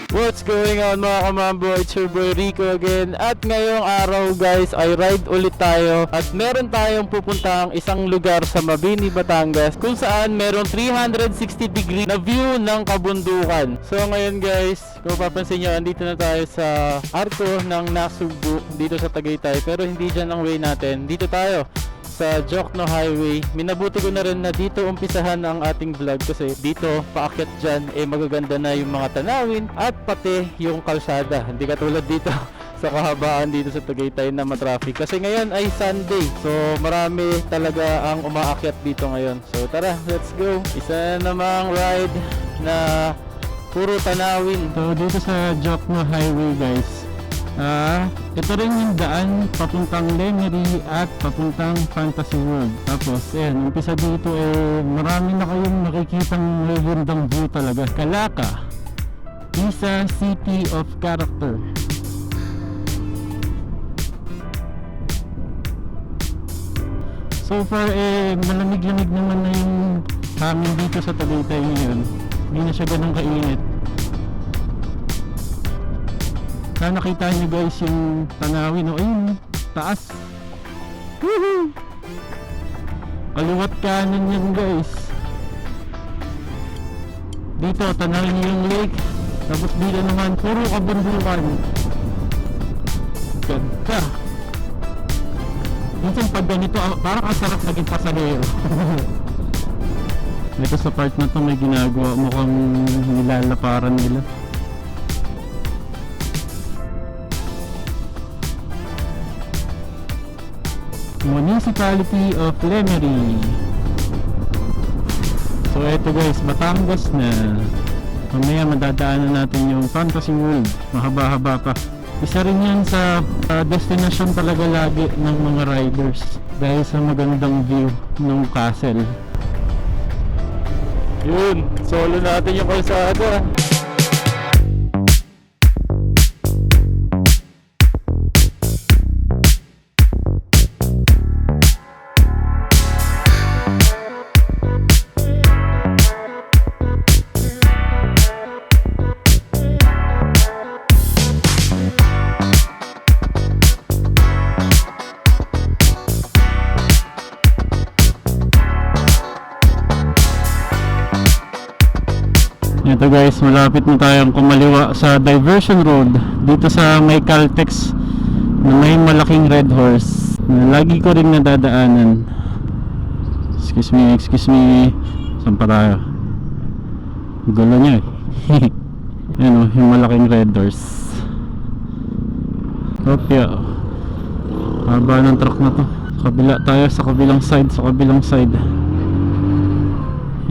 What's going on mga kamambo? It's your boy Rico again. At ngayong araw guys ay ride ulit tayo. At meron tayong pupuntahang isang lugar sa Mabini, Batangas, kung saan meron 360 degree na view ng kabundukan. So ngayon guys, kung papansin nyo, andito na tayo sa arko ng Nasugbu dito sa Tagaytay. Pero hindi dyan ang way natin. Dito tayo sa Jokno Highway. Minabuti ko na rin na dito umpisahan ang ating vlog kasi dito paakyat dyan magaganda na yung mga tanawin at pati yung kalsada. Hindi katulad dito sa kahabaan dito sa Tagaytay na matraffic kasi ngayon ay Sunday, so marami talaga ang umaakyat dito ngayon. So tara, let's go. Isa namang ride na puro tanawin. So dito sa Jokno Highway guys, ito rin yung daan papuntang Lemery at papuntang Fantasy World. Tapos umpisa dito marami na kayong nakikitang magandang view talaga. Calaka, isa city of character. So far malamig-lamig naman na yung hangin dito sa Tagaytay ngayon. Hindi na siya ganun kainit. Sana nakita nyo guys yung tanawin, ayun, taas. Woohoo! Kaliwat kanan yan guys. Dito tanawin nyo yung lake. Tapos dito naman puro kabundukan. Ganda. Minsan pag ganito parang kasarap naging pasahero. Dito sa part na to may ginagawa, mukhang nilalaparan nila. Municipality of Lemery. So eto guys, Batangas na. Mamaya madadaanan natin yung Fantasy World. Mahaba-haba pa. Isa rin yan sa destination talaga lagi ng mga riders dahil sa magandang view ng castle. Yun, solo natin yung kalsada. Ito guys, malapit na tayong kumaliwa sa diversion road dito sa may Caltex na may malaking red horse na lagi ko rin nadadaanan. Excuse me, saan pa tayo? Gulo niya yan o, yung malaking red horse. Kopya, haba ng truck na to. Kabila tayo, sa kabilang side.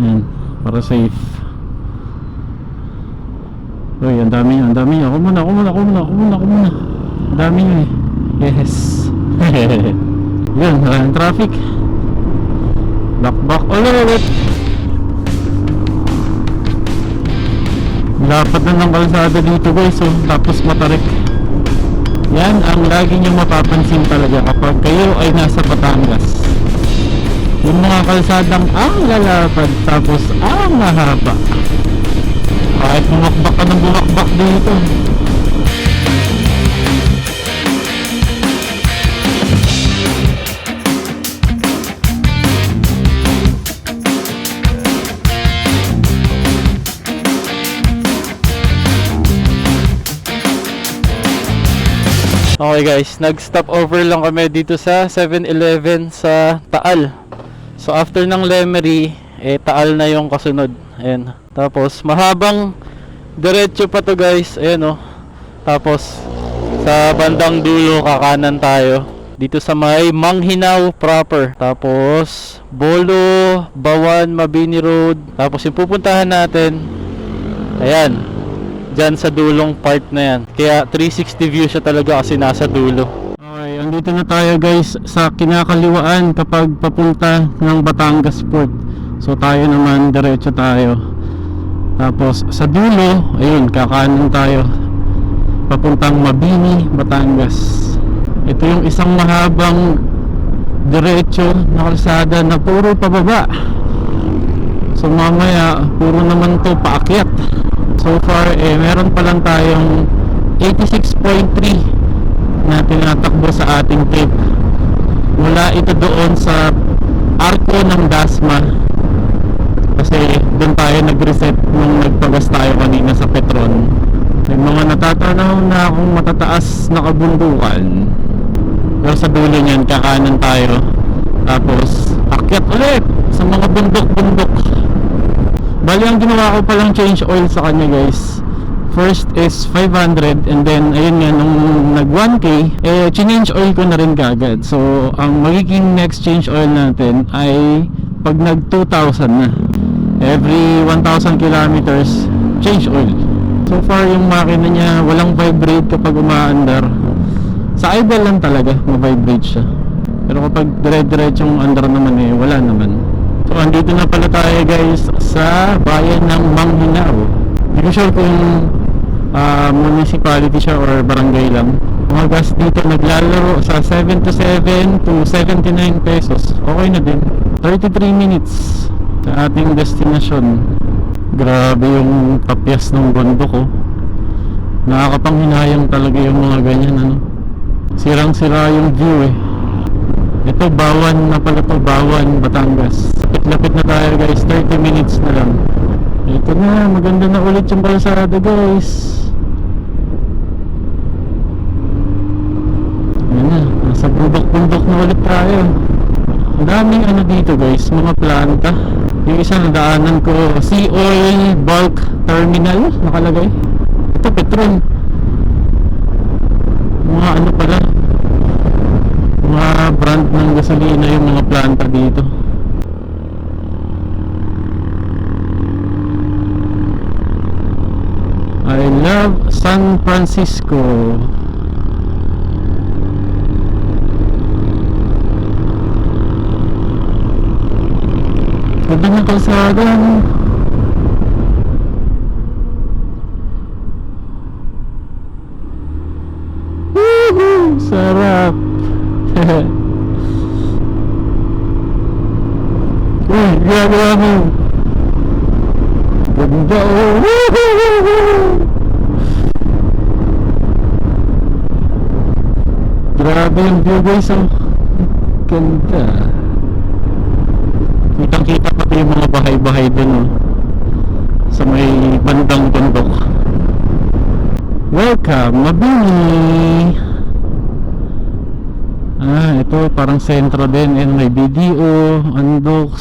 Yan, para safe. Uy, ang dami niya. Ako muna. Ang dami niya Yes. Yan, maraming traffic. Back ulit. Lapad na ng kalsada dito guys, tapos matarik. Yan ang lagi nyo mapapansin talaga kapag kayo ay nasa Batangas. Yung mga kalsadang ang lalapad tapos ang mahaba. Kahit bumakbak ka ng bumakbak dito. Okay guys, nag-stop over lang kami dito sa 7-Eleven sa Taal. So after ng Lemery, Taal na yung kasunod. Ayan. Tapos mahabang diretso pa to guys. Ayan o. Tapos sa bandang dulo kakanan tayo dito sa may Manghinaw proper. Tapos Bolo, Bawan, Mabini Road. Tapos yung pupuntahan natin, ayan, dyan sa dulong part na yan. Kaya 360 view siya talaga kasi nasa dulo. Okay, andito na tayo guys sa kinakaliwaan kapag papunta ng Batangas Port. So tayo naman diretso tayo. Tapos sa dulo, ayun, kakanan tayo papuntang Mabini, Batangas. Ito yung isang mahabang diretso na kalsada na puro pababa. So mamaya puro naman to paakyat. So far meron pa lang tayong 86.3 na tinatakbo sa ating tape. Mula ito doon sa arko ng Dasma, kasi doon tayo nag-reset nung nagpagas tayo kanina sa Petron. May mga natatanaw na akong matataas na kabundukan, pero sa dulo niyan kakanan tayo, tapos akyat ulit sa mga bundok-bundok. Bali ang ginawa ko palang change oil sa kanya guys, first is 500, and then ayun nga nung nag 1k change oil ko na rin kagad. So ang magiging next change oil natin ay pag nag 2,000 na, every 1,000 kilometers change oil. So far yung makina niya walang vibrate kapag umaandar. Sa idle lang talaga ma-vibrate siya, pero kapag dire-diretsong andar naman wala naman. So andito na pala tayo guys sa bayan ng Manghinaw. Hindi ko sure kung municipality siya or barangay lang. Mga gas dito naglalaro sa 77 to 79 pesos. Okay na din. 33 minutes sa ating destination. Grabe yung tapyas ng bundok nakakapanghinayang talaga yung mga ganyan Sirang sira yung view Ito Bawan na pala to, Bawan, Batangas. Lapit na tayo guys, 30 minutes na lang. Ito na, maganda na ulit yung kalsada guys. Ayan na, nasa bundok-bundok na ulit tayo. Ang daming dito guys, mga planta. Yung isang daanan ko, Sea Oil Bulk Terminal nakalagay. Ito Petron. Mga pala, mga brand ng gasolina yung mga planta dito. I love San Francisco. Ganda ng kalsada Woohoo! Sarap. Uy, ginagawa mo. Ganda Grabe yung view guys Ganda. Kitang kita pati yung mga bahay-bahay dun sa may bandang bundok. Welcome Mabini. Ito parang sentro din. May BDO, Andox,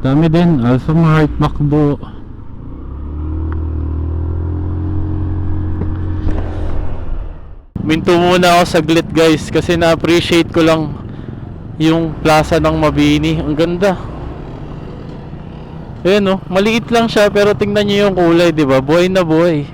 dami din, Alphamart, Macdo. Minto muna ako saglit guys, kasi na-appreciate ko lang yung plaza ng Mabini. Ang ganda. Ayan maliit lang siya, pero tingnan nyo yung kulay, diba? Buhay na buhay.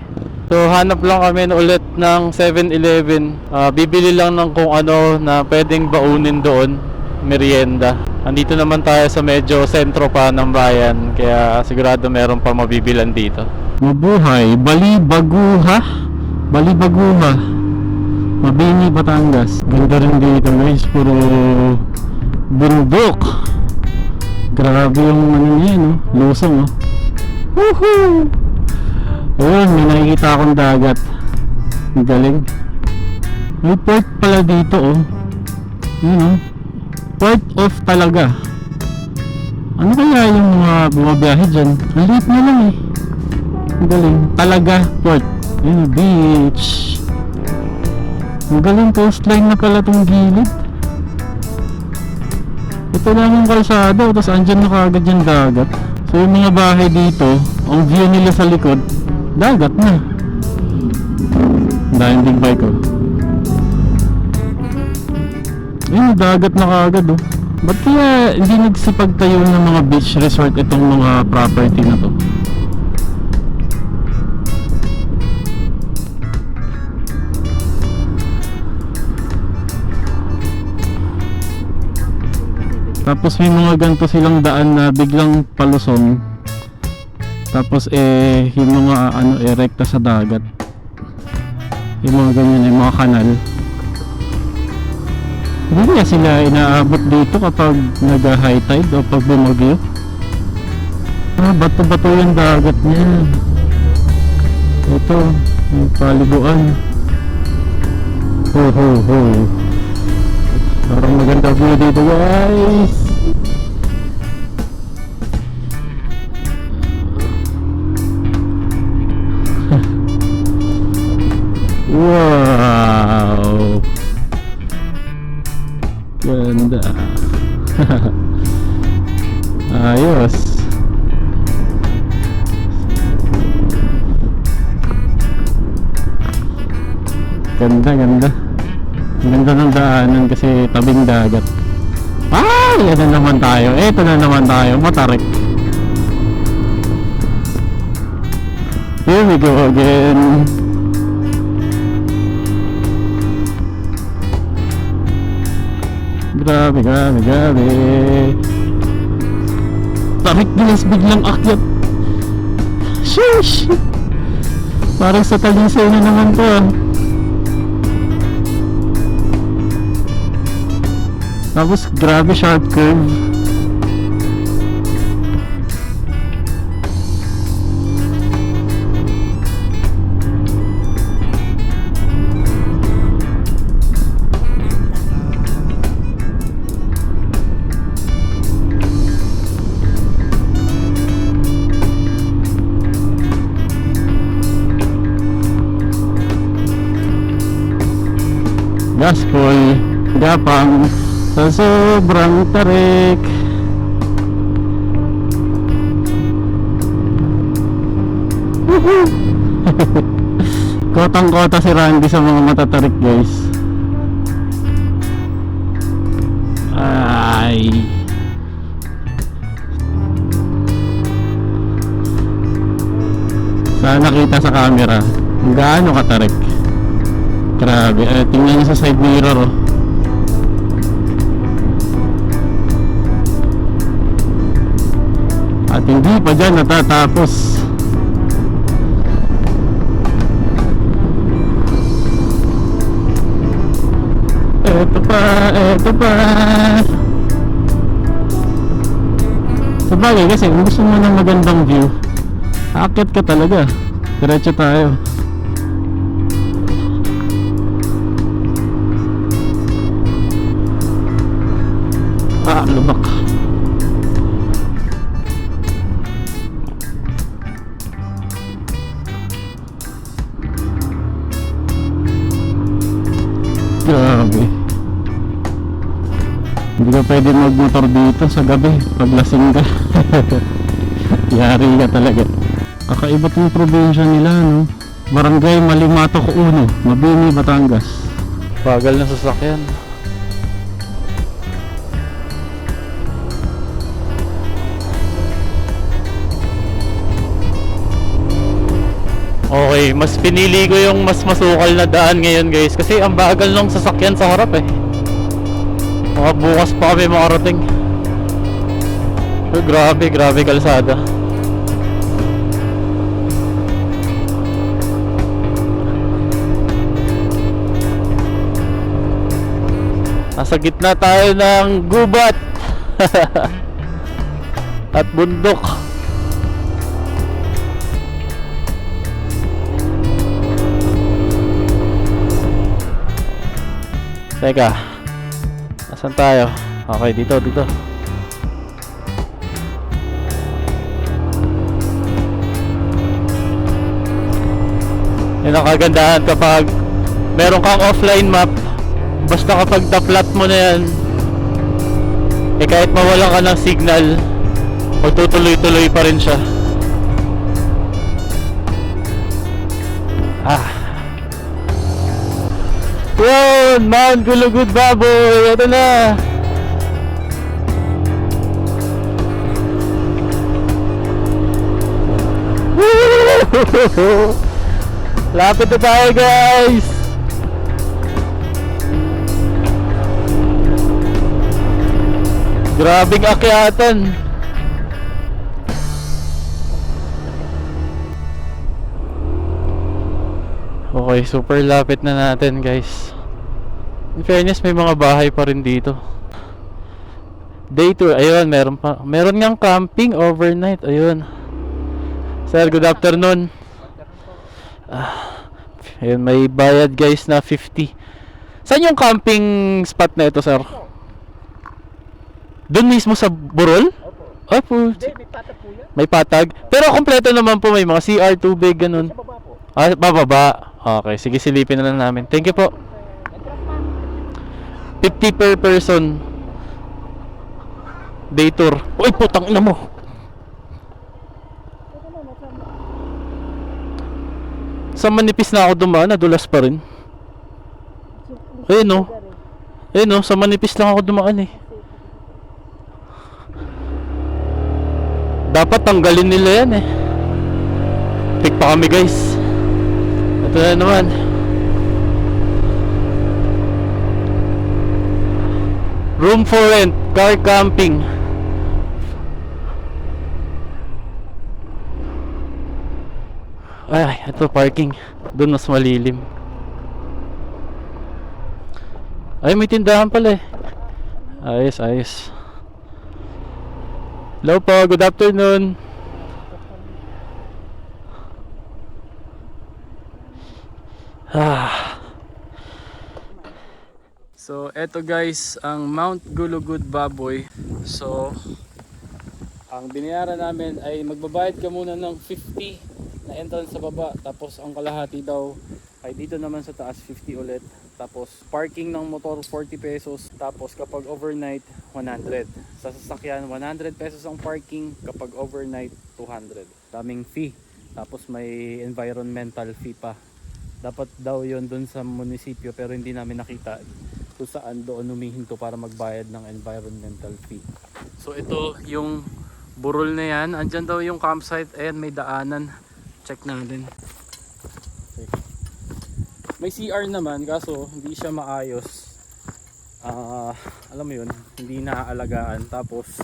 So hanap lang kami ulit ng 7-Eleven. Bibili lang ng kung ano na pwedeng baunin doon, merienda. Andito naman tayo sa medyo sentro pa ng bayan, kaya sigurado meron pa mabibilan dito. Mabuhay, Balibaguha, Mabini, Batangas. Ganda rin dito guys, puro bundok. Grabe yung niya lusong Woohoo! Ayun, may nakikita akong dagat. Ang galing. May port pala dito Port of talaga. Ano kaya yung mga bumabiyahe dyan? Ang liit na lang Ang galing. Talaga port. Ayun, beach. Ang galing, coastline na pala tong gilid. Ito lang yung kalsada, tapos andyan na kaagad yung dagat. So yung mga bahay dito, ang view nila sa likod, dagat na. Dahil big bike Ayun, dagat na kaagad Ba't kaya hindi nagsipagtayo ng mga beach resort itong mga property na to? Tapos may mga ganito silang daan na biglang palusong. Tapos yung mga rekta sa dagat. Yung mga ganyan, yung mga kanal. Hindi kaya sila inaabot dito kapag nag-high tide o pag bumagyo. Bato-bato yung dagat niya. Ito, yung paliguan. Ho ho ho. Parang maganda view dito guys. Wow. Ganda. Ayos. Ganda, ganda. Ganda ng daanan kasi tabing dagat. Yan na naman tayo. Eto na naman tayo. Matarik. Here we go again. Grabe, grabe, grabe. Tarik bilis biglang akyat. Sheesh. Parang sa talisay na naman to ah. Tapos grabe sharp curve. Gaspol, gapang sa sobrang tarik. Kotang-kota si Randy sa mga matatarik guys. Ay. Sana kita sa camera kung gaano katarik. Grabe, tingnan niyo sa side mirror oh. At hindi pa dyan natatapos. Eto pa, eto pa. Sabagay kasi kung gusto mo ng magandang view, aakyat ka talaga. Diretso tayo. Lubak. Grabe. Hindi ka pwede magmotor dito sa gabi pag lasing ka. Yari ka talaga. Kakaiba yung probinsya nila no. Barangay Malimatok 1, Mabini, Batangas. Bagal na sasakyan. Okay, mas pinili ko yung mas masukal na daan ngayon guys kasi ang bagal ng sasakyan sa harap eh. Mga bukas pa kami makarating. Grabe, grabe kalsada. Nasa gitna tayo ng gubat at bundok. Teka, nasan tayo? Okay, dito. Yan ang kagandahan kapag meron kang offline map. Basta kapag na-flat mo na yan, eh kahit mawalan ka ng signal, magtutuloy-tuloy pa rin siya. Yun, Mount Gulugud Baboy. Ito na. Lapit na tayo guys. Grabing akyatan. Okay, super lapit na natin guys. In fairness, may mga bahay pa rin dito. Day tour, ayun, meron pa. Meron ngang camping overnight, ayun. Sir, good afternoon. Ayun, may bayad guys na 50. Saan yung camping spot na ito, sir? Doon mismo sa Burol? Opo. Hindi, may patag po yan. May patag. Pero kompleto naman po, may mga CR, tubig, ganun. Sa baba po. Ah, bababa. Okay, sige, silipin na lang namin. Thank you po. Entrance ma'am. 50 per person. Day tour. Uy, putang ina mo. Sa manipis na ako dumaan, nadulas pa rin. Ayun no. Ayun no, sa manipis lang ako dumaan eh. Dapat tanggalin nila yan eh. Pick pa kami guys. Ito na naman. Room for rent, car camping. Ay, ito parking. Doon mas malilim. Ay, may tindahan pala eh. Ayos, ayos. Hello po, good afternoon. So, eto guys, ang Mount Gulugud Baboy. So, ang binayaran namin ay magbabayad ka muna ng 50 na entrance sa baba, tapos ang kalahati daw ay dito naman sa taas 50 ulit, tapos parking ng motor 40 pesos, tapos kapag overnight 100 sa sasakyan, 100 pesos ang parking, kapag overnight 200. Daming fee, tapos may environmental fee pa. Dapat daw yon dun sa munisipyo pero hindi namin nakita kung saan doon humihinto para magbayad ng environmental fee. So ito yung burol na yan, andyan daw yung campsite, ayan may daanan. Check natin. Okay. May CR naman kaso hindi siya maayos. Alam mo yun, hindi naaalagaan. Tapos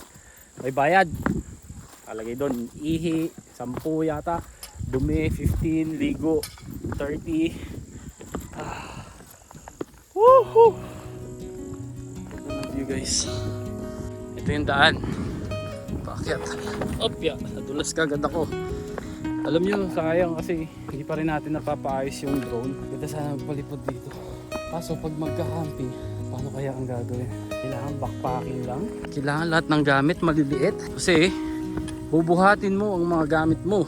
may bayad. Alagay doon, ihi, 10 yata. Dumi, 15, ligo, 30. Woohoo! Ganda ng view guys. Ito yung daan. Paakyat. Opya, nadulas kagad ako. Alam nyo, sayang kasi hindi pa rin natin napapaayos yung drone. Ganda sana magpalipad dito. Kaso pag magka-camping, paano kaya ang gagawin? Kailangan backpacking lang. Kailangan lahat ng gamit maliliit. Kasi bubuhatin mo ang mga gamit mo.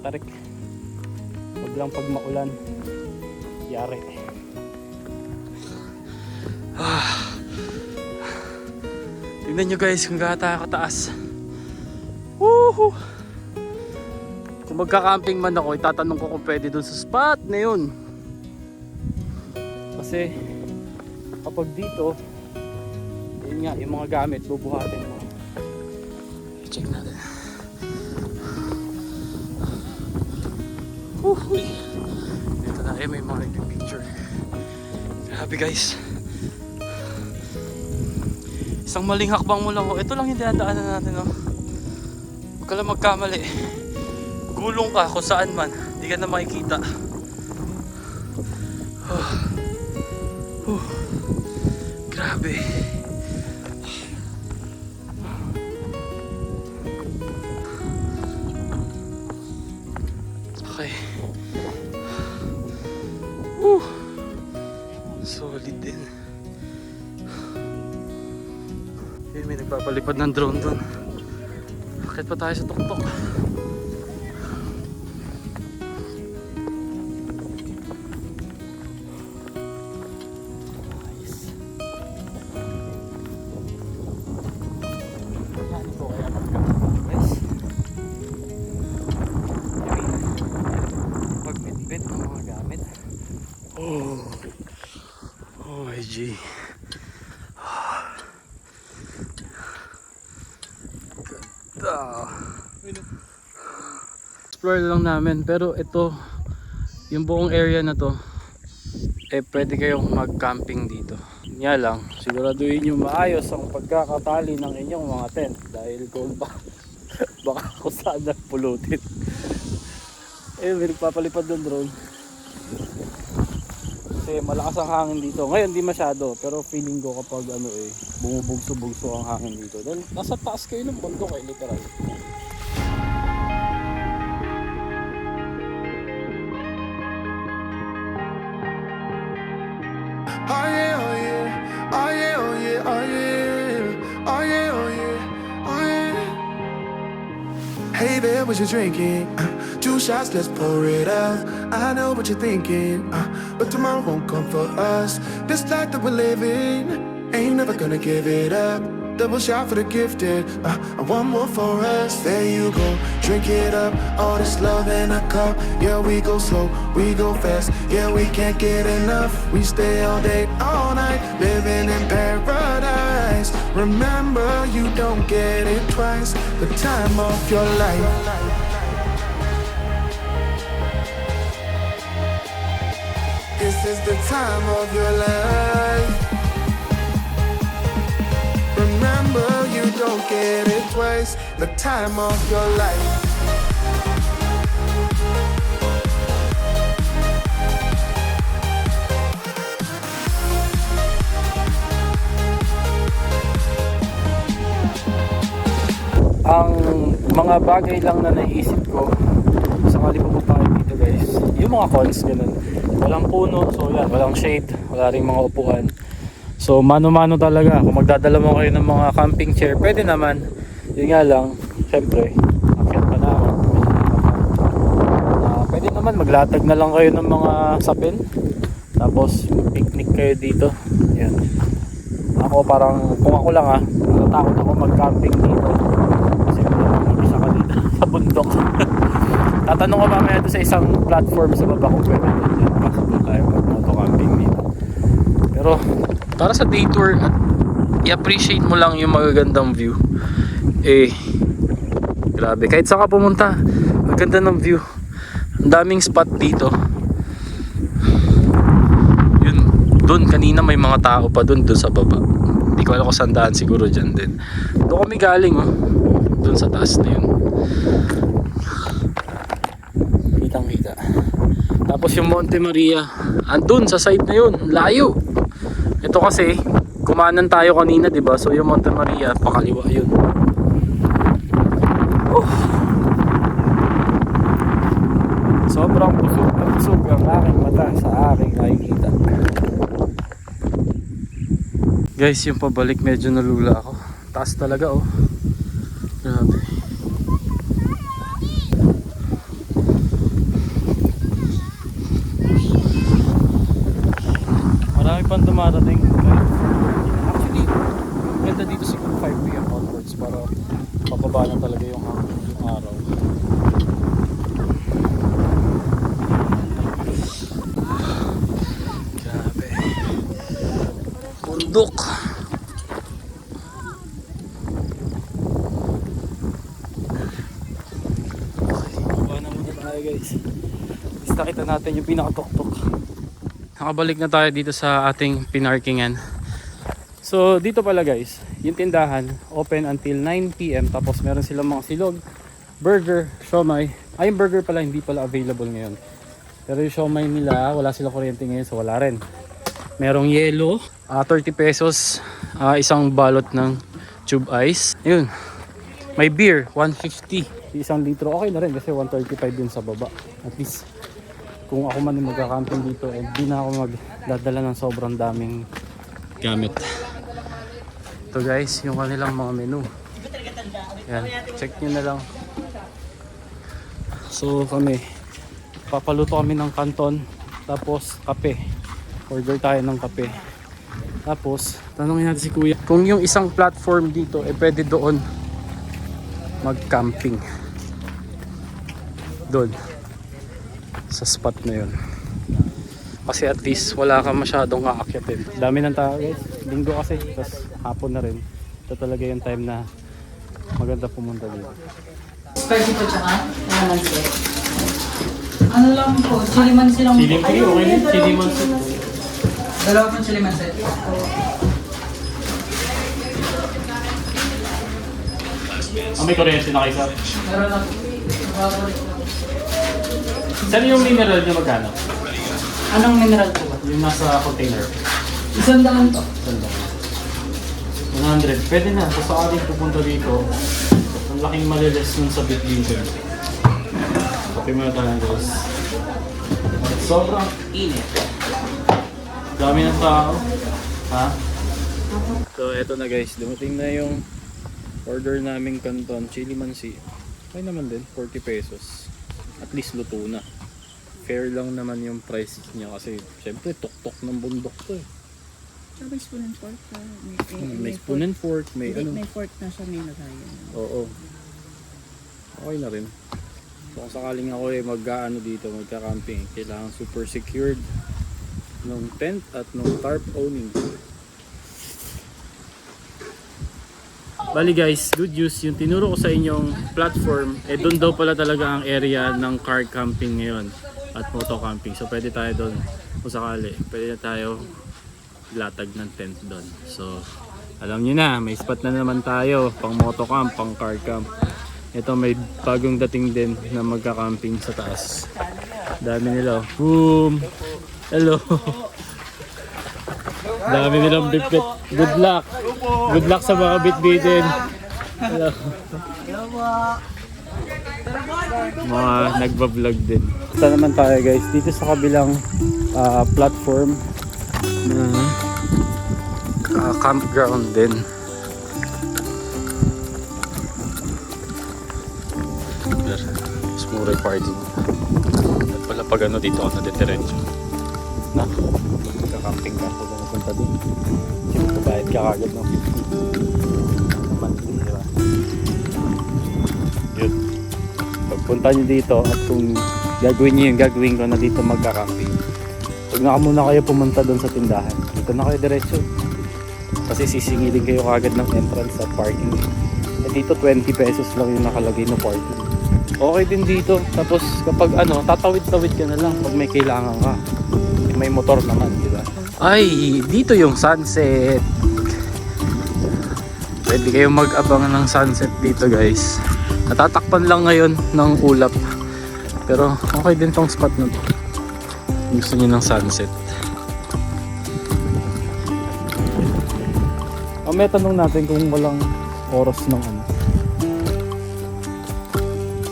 Tarik. Huwag lang pag maulan. Yari. Tignan nyo guys kung gaano tayo kataas. Woohoo! Kung magka-camping man ako, itatanong ko kung pwede dun sa spot na yun. Kasi kapag dito, yun nga, yung mga gamit bubuhatin mo. Check natin. Uy. Dito na may mga nagpipicture. Grabe guys. Isang maling hakbang mo lang. Ito lang yung dinadaanan natin. Huwag ka lang magkamali. Gulong ka kung saan man. Hindi ka na makikita. Grabe. Okay. Solid din. Okay, may nagpapalipad ng drone doon. Bakit pa tayo sa tuktok? Nice. Yan po kaya magka-guys. Pagbitbit ng mga gamit. Oh my G. Ganda. Explore lang namin, pero ito yung buong area na to pwede kayong mag-camping dito. Nga lang, siguraduhin nyo maayos ang pagkakatali ng inyong mga tent dahil kung baka kung saan nagpulutin. May nagpapalipad ng drone. Kasi malakas ang hangin dito. Ngayon di masyado, pero feeling ko kapag ano bumubugso-bugso ang hangin dito. Dahil nasa taas kayo ng bundok literal. Oh yeah, oh yeah, oh yeah, oh yeah, oh yeah, oh yeah, oh yeah, oh yeah. Hey there, what you drinking? 2 shots, let's pour it out. I know what you're thinking, but tomorrow won't come for us. This life that we're living, ain't never gonna give it up. Double shot for the gifted, and one more for us. There you go, drink it up. All this love in a cup. Yeah, we go slow, we go fast. Yeah, we can't get enough. We stay all day, all night, living in paradise. Remember, you don't get it twice. The time of your life. This is the time of your life. Remember, you don't get it twice. The time of your life. Ang mga bagay lang na naisip ko sakali pupunta tayo dito guys, yung mga cons ganun. Walang puno, so yan, walang shade, wala ring mga upuan. So mano-mano talaga. Kung magdadala mo kayo ng mga camping chair, pwede naman. Yun nga lang, syempre akyat pa na ako. Pwede naman maglatag na lang kayo ng mga sapin, tapos picnic kayo dito. Yan. Ako parang, kung ako lang natatakot ako mag-camping dito kasi mag-isa ka dito sa bundok. Tatanong ko mamaya doon sa isang platform sa baba kung pwede din kasi doon tayo mag-camping dito. Pero para sa day tour at i-appreciate mo lang yung magagandang view, grabe, kahit saan ka pumunta maganda ng view. Ang daming spot dito. Yun, doon kanina may mga tao pa doon sa baba. Hindi ko alam kung saan daan, siguro dyan din. Doon kami galing doon sa taas na yun. Kitang kita. Tapos yung Monte Maria andun sa side na yun, layo. Ito kasi kumanan tayo kanina, diba? So yung Monte Maria pakaliwa yun. Sobrang busog na busog ang aking mata sa aking nakikita. Guys, yung pabalik medyo nalula ako. Taas talaga grabe. Marami pang dumarating. Actually, ganda dito siguro 5 PM onwards para mababa na talaga yung araw. Grabe. Bundok. Baba na muna tayo guys. Basta kita natin yung pinakatuktok. Nakabalik na tayo dito sa ating pinarkingan. So dito pala guys, yung tindahan open until 9 PM. Tapos meron silang mga silog, burger, siomai. Ay, yung burger pala hindi pala available ngayon. Pero yung siomai nila, wala silang kuryente ngayon, so wala rin. Merong yelo, 30 pesos, isang balot ng tube ice. Ayun. May beer, 150. Isang litro, okay na rin kasi 135 yun sa baba. At least kung ako man yung magka-camping dito, hindi na ako magdadala ng sobrang daming gamit. Ito guys, yung kanilang mga menu. Yan, check nyo na lang. So kami, papaluto kami ng kanton, tapos kape. Order tayo ng kape. Tapos, tanongin natin si kuya, kung yung isang platform dito, pwede doon mag-camping. Doon. Sa spot na yun. Kasi at least wala ka masyadong aakyatin. Dami ng tao guys. Linggo kasi. Tapos hapon na rin. Ito talaga yung time na maganda pumunta dito. Spicy po tsaka calamansi. Ano lang po, chili mansi lang po. Chili mansi, okay din. Chili mansi. Dalawa po chili mansi. May kuryente na kayo sir? Meron na po. Saan yung mineral nyo magkano? Anong mineral po ba? Yung nasa container. 100 to. 100. Pwede na. Kung sakaling pupunta dito, ang laking maliles nun sa Bitbigan. Pati mo na tayo guys. At sobrang init. Dami ng tao. Ha? So eto na guys. Dumating na yung order naming canton. Chili mansi. Okay naman din. 40 pesos. At least luto na. Fair lang naman yung price niya kasi syempre tok-tok ng bundok to eh. Sabi spoon and fork. May spoon and fork, may ano. May fork na siya, may lagayan. Oo. Okay na rin. So kung sakaling ako mag-ano dito, magka-camping, kailangan super secured ng tent at ng tarp owning. Bali guys, good news, yung tinuro ko sa inyong platform, doon daw pala talaga ang area ng car camping ngayon at moto camping. So pwede tayo doon kung sakali, pwede na tayo latag ng tent doon. So alam nyo na, may spot na naman tayo pang moto camp, pang car camp. Ito may bagong dating din na magka-camping sa taas. Dami nila. Boom! Hello! Dami nilang bitbit. Good luck! Good luck sa mga bitbitin. Hello! Mga nagbablog din. Ito naman tayo guys, dito sa kabilang platform na campground din. Small parking. At pala pag ano dito ako nadetiretso. Na, magka-camping ka ako na napunta din. Kasi magbabayad ka kagad ng 50 naman, diba? Yun. Pagpunta nyo dito at kung gagawin nyo yung gagawin ko na dito magka-camping, huwag na muna kayo pumunta doon sa tindahan. Dito na kayo diretso. Kasi sisingilin kayo kagad ng entrance sa parking. Eh dito 20 pesos lang yung nakalagay na parking. Okay din dito. Tapos kapag ano, tatawid-tawid ka na lang pag may kailangan ka. May motor naman, di ba? Ay, dito yung sunset. Pwede kayong mag-abang ng sunset dito, guys. Natatakpan lang ngayon ng ulap. Pero okay din tong spot na to. Gusto niyo ng sunset. May tanong natin kung walang oras ng ano.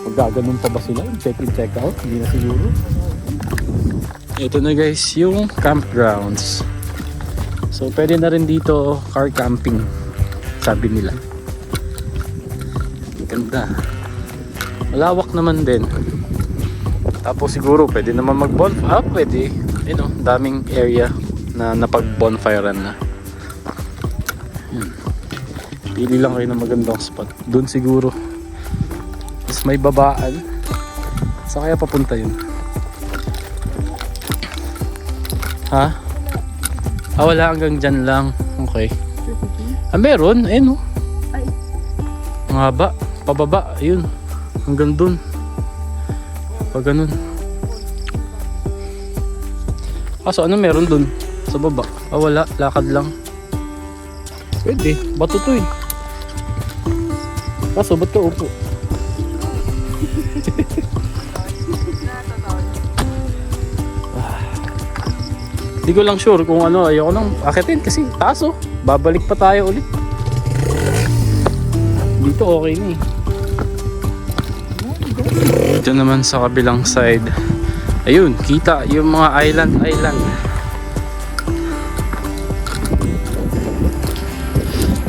Magaganon pa ba sila? Check in, check out? Hindi na siguro. Ito na guys, yung campgrounds. So pwede na rin dito car camping, sabi nila. Ganda. Malawak naman din. Tapos siguro pwede naman mag-bonfire. Pwede. You know, daming area na napag-bonfirean na. Pili lang kayo ng magandang spot. Doon siguro. Mas may babaan. Saan kaya papunta yun? Ha? Wala hanggang dyan lang. Okay. Meron. Ayun, no? Ay. Ang haba. Pababa. Ayun. Hanggang dun. Pag ganun. So ano meron dun? Sa baba. Wala. Lakad lang. Pwede. Bato to eh. Kaso ba't ka upo? Hindi ko lang sure kung ano. Ayoko nang akitin kasi taas oh. Babalik pa tayo ulit. Dito okay na eh. Dito naman sa kabilang side. Ayun, kita yung mga island.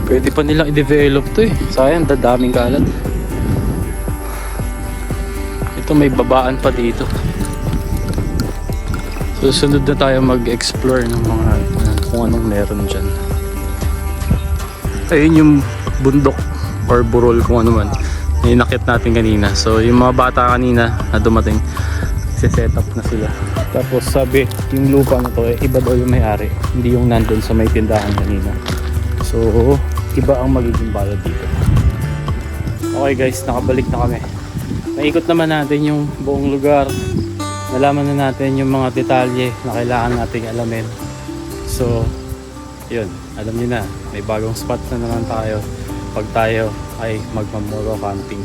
Pwede pa nilang i-develop to eh. Sayang, dadaming kalat. Ito may babaan pa dito. Susunod na tayo mag-explore ng mga kung anong meron dyan. Ayun yung bundok or burol kung ano man. Inakit natin kanina. So yung mga bata kanina na dumating, set up na sila. Tapos sabi, yung lupa na to iba daw yung may-ari. Hindi yung nandun sa may tindahan kanina. So iba ang magiging bayad dito. Okay guys, nakabalik na kami. Naikot naman natin yung buong lugar. Nalaman na natin yung mga detalye na kailangan nating alamin. So yun, alam niyo na, may bagong spot na naman tayo pag tayo ay magmamoro camping.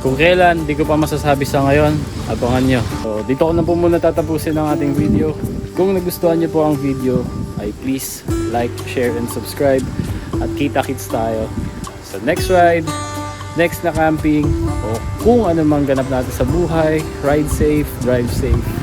Kung kailan, di ko pa masasabi sa ngayon, abangan nyo. So dito ko na po muna tatapusin ang ating video. Kung nagustuhan niyo po ang video, ay please like, share, and subscribe. At kita-kits tayo sa next ride, next na camping, o kung ano mang ganap natin sa buhay. Ride safe, drive safe.